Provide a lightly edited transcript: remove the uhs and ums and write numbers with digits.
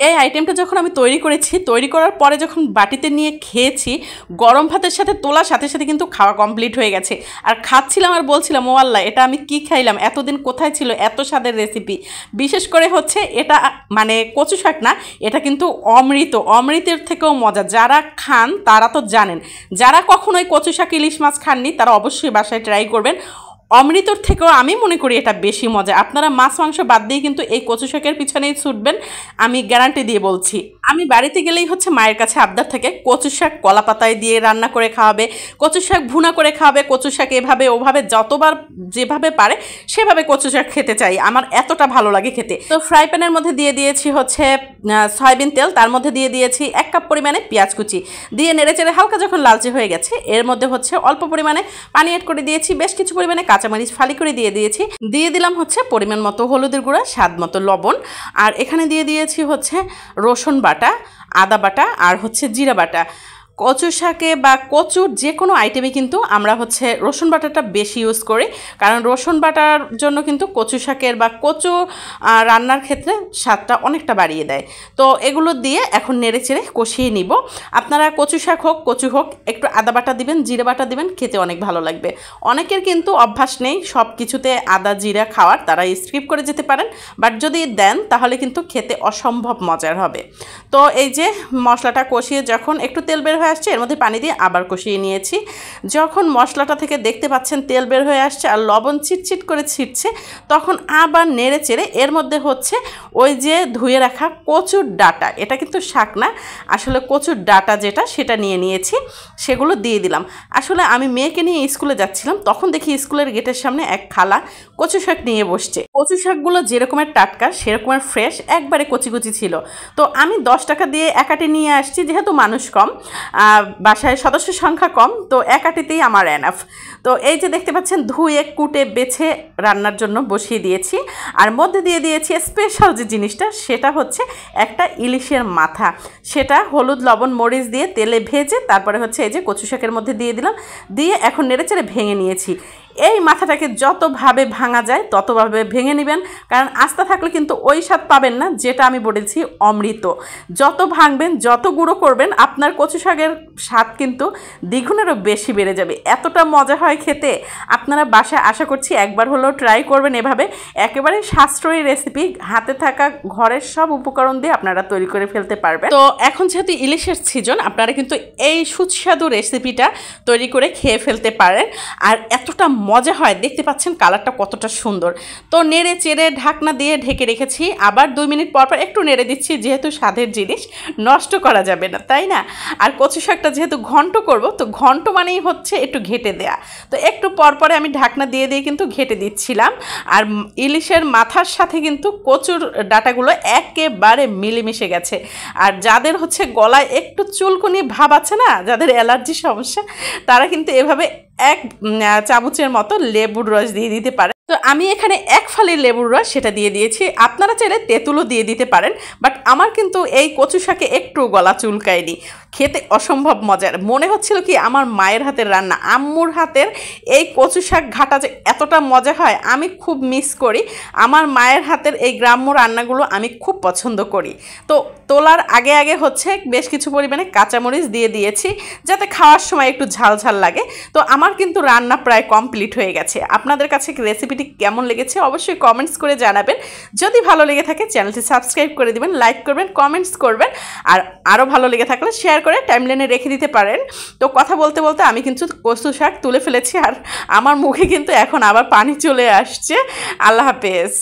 এই আইটেমটা যখন আমি তৈরি করেছি, তৈরি করার পরে যখন বাটিতে নিয়ে খেয়েছি, গরম ভাতের সাথে তোলার সাথে সাথে কিন্তু খাওয়া কমপ্লিট হয়ে গেছে। আর খাচ্ছিলাম আর বলছিলাম, ও আল্লাহ, এটা আমি কি খাইলাম, এতদিন কোথায় ছিল এত স্বাদের রেসিপি। বিশেষ করে হচ্ছে এটা মানে কচু শাক না, এটা কিন্তু অমৃত, অমৃতের থেকেও মজা। যারা খান তারা তো জানেন, যারা কখনোই কচু শাক ইলিশ মাছ খাননি তারা অবশ্যই বাসায় ট্রাই করবেন। অমৃতর থেকেও আমি মনে করি এটা বেশি মজা। আপনারা মাছ মাংস বাদ দিয়ে কিন্তু এই কচু শাকের পিছনেই ছুটবেন, আমি গ্যারান্টি দিয়ে বলছি। আমি বাড়িতে গেলেই হচ্ছে মায়ের কাছে আবদার থাকে কচু শাক কলা পাতায় দিয়ে রান্না করে খাওয়াবে, কচু শাক ভুনা করে খাওয়াবে, কচু শাক এভাবে ওভাবে যতবার যেভাবে পারে সেভাবে কচু শাক খেতে চাই। আমার এতটা ভালো লাগে খেতে। তো ফ্রাই প্যানের মধ্যে দিয়ে দিয়েছি হচ্ছে সয়াবিন তেল, তার মধ্যে দিয়ে দিয়েছি 1 কাপ পরিমাণে পেঁয়াজ কুচি, দিয়ে নেড়েচেড়ে হালকা যখন লালচে হয়ে গেছে এর মধ্যে হচ্ছে অল্প পরিমাণে পানি অ্যাড করে দিয়েছি, বেশ কিছু পরিমাণে কাঁচামরিচ ফালি করে দিয়ে দিয়েছি, দিয়ে দিলাম হচ্ছে পরিমাণ মতো হলুদের গুঁড়া, স্বাদ মতো লবণ, আর এখানে দিয়ে দিয়েছি হচ্ছে রসুন বাটা, আদা বাটা আর হচ্ছে জিরা বাটা। কচু শাকে বা কচুর যে কোনো আইটেমে কিন্তু আমরা হচ্ছে রসুন বাটাটা বেশি ইউজ করি, কারণ রসুন বাটার জন্য কিন্তু কচু শাকের বা কচু রান্নার ক্ষেত্রে স্বাদটা অনেকটা বাড়িয়ে দেয়। তো এগুলো দিয়ে এখন নেড়ে চেড়ে কষিয়ে নিব। আপনারা কচু শাক হোক কচু হোক একটু আদা বাটা দিবেন, জিরা বাটা দিবেন, খেতে অনেক ভালো লাগবে। অনেকের কিন্তু অভ্যাস নেই সব কিছুতে আদা জিরা খাওয়ার, তারা স্কিপ করে যেতে পারেন, বাট যদি দেন তাহলে কিন্তু খেতে অসম্ভব মজার হবে। তো এই যে মশলাটা কষিয়ে যখন একটু তেল বের হয়ে আসছে এর মধ্যে পানি দিয়ে আবার কষিয়ে নিয়েছি। যখন মশলাটা থেকে দেখতে পাচ্ছেন তেল বের হয়ে আসছে আর লবণ চিটচিট করে ছিটছে, তখন আবার নেড়ে চেড়ে এর মধ্যে হচ্ছে ওই যে ধুয়ে রাখা কচুর ডাঁটা, এটা কিন্তু শাক না আসলে কচুর ডাঁটা যেটা সেটা নিয়ে নিয়েছি, সেগুলো দিয়ে দিলাম। আসলে আমি মেয়েকে নিয়ে স্কুলে যাচ্ছিলাম, তখন দেখি স্কুলের গেটের সামনে এক খালা কচু শাক নিয়ে বসছে। কচু শাকগুলো যেরকমের টাটকা সেরকমের ফ্রেশ, একবারে কচি কচি ছিল। তো আমি 10 টাকা দিয়ে একাটি নিয়ে আসছি, যেহেতু মানুষ কম, বাসায় সদস্য সংখ্যা কম, তো একাটিতেই আমার এনাফ। তো এই যে দেখতে পাচ্ছেন ধুয়ে কুটে বেছে রান্নার জন্য বসিয়ে দিয়েছি, আর মধ্যে দিয়ে দিয়েছি স্পেশাল যে জিনিসটা, সেটা হচ্ছে একটা ইলিশের মাথা। সেটা হলুদ লবণ মরিচ দিয়ে তেলে ভেজে তারপরে হচ্ছে এই যে কচু শাকের মধ্যে দিয়ে দিলাম, দিয়ে এখন নেড়েচেড়ে ভেঙে নিয়েছি। এই মাথাটাকে যতভাবে ভাঙা যায় ততভাবে ভেঙে নেবেন, কারণ আস্তা থাকলে কিন্তু ওই স্বাদ পাবেন না যেটা আমি বলেছি অমৃত। যত ভাঙবেন যত গুঁড়ো করবেন আপনার কচু শাকের স্বাদ কিন্তু দ্বিগুণেরও বেশি বেড়ে যাবে। এতটা মজা হয় খেতে, আপনারা বাসায় আশা করছি একবার হলেও ট্রাই করবেন। এভাবে একেবারে সাশ্রয়ী রেসিপি, হাতে থাকা ঘরের সব উপকরণ দিয়ে আপনারা তৈরি করে ফেলতে পারবেন। তো এখন যেহেতু ইলিশের সিজন, আপনারা কিন্তু এই সুস্বাদু রেসিপিটা তৈরি করে খেয়ে ফেলতে পারেন। আর এতটা মজা হয়, দেখতে পাচ্ছেন কালারটা কতটা সুন্দর। তো নেড়ে চেড়ে ঢাকনা দিয়ে ঢেকে রেখেছি, আবার 2 মিনিট পর পর একটু নেড়ে দিচ্ছি, যেহেতু স্বাদের জিনিস নষ্ট করা যাবে না, তাই না? আর কচু শাকটা যেহেতু ঘন্ট করব, তো ঘন্ট মানেই হচ্ছে একটু ঘেটে দেয়া, তো একটু পর পরে আমি ঢাকনা দিয়ে দিয়ে কিন্তু ঘেটে দিচ্ছিলাম। আর ইলিশের মাথার সাথে কিন্তু কচুর ডাঁটাগুলো একেবারে মিলেমিশে গেছে। আর যাদের হচ্ছে গলায় একটু চুলকুনি ভাব আছে না, যাদের অ্যালার্জি সমস্যা, তারা কিন্তু এভাবে 1 চামচের মতো লেবুর রস দিয়ে দিতে পারে। তো আমি এখানে 1 ফালি লেবুর রস সেটা দিয়ে দিয়েছি, আপনারা চাইলে তেঁতুলও দিয়ে দিতে পারেন, বাট আমার কিন্তু এই কচু শাকে একটু গলা চুলকায়নি। খেতে অসম্ভব মজার, মনে হচ্ছিল কি আমার মায়ের হাতের রান্না, আম্মুর হাতের এই কচু শাক ঘাটা যে এতটা মজা হয় আমি খুব মিস করি। আমার মায়ের হাতের এই গ্রাম্য রান্নাগুলো আমি খুব পছন্দ করি। তো তোলার আগে আগে হচ্ছে বেশ কিছু পরিমাণে কাঁচামরিচ দিয়ে দিয়েছি, যাতে খাওয়ার সময় একটু ঝাল ঝাল লাগে। তো আমার কিন্তু রান্না প্রায় কমপ্লিট হয়ে গেছে। আপনাদের কাছে রেসিপিটি কেমন লেগেছে অবশ্যই কমেন্টস করে জানাবেন। যদি ভালো লেগে থাকে চ্যানেলটি সাবস্ক্রাইব করে দিবেন, লাইক করবেন, কমেন্টস করবেন, আর আরও ভালো লেগে থাকলে শেয়ার করে টাইমলাইনে রেখে দিতে পারেন। তো কথা বলতে বলতে আমি কিন্তু কচু শাক তুলে ফেলেছি, আর আমার মুখে কিন্তু এখন আবার পানি চলে আসছে। আল্লাহ হাফেজ।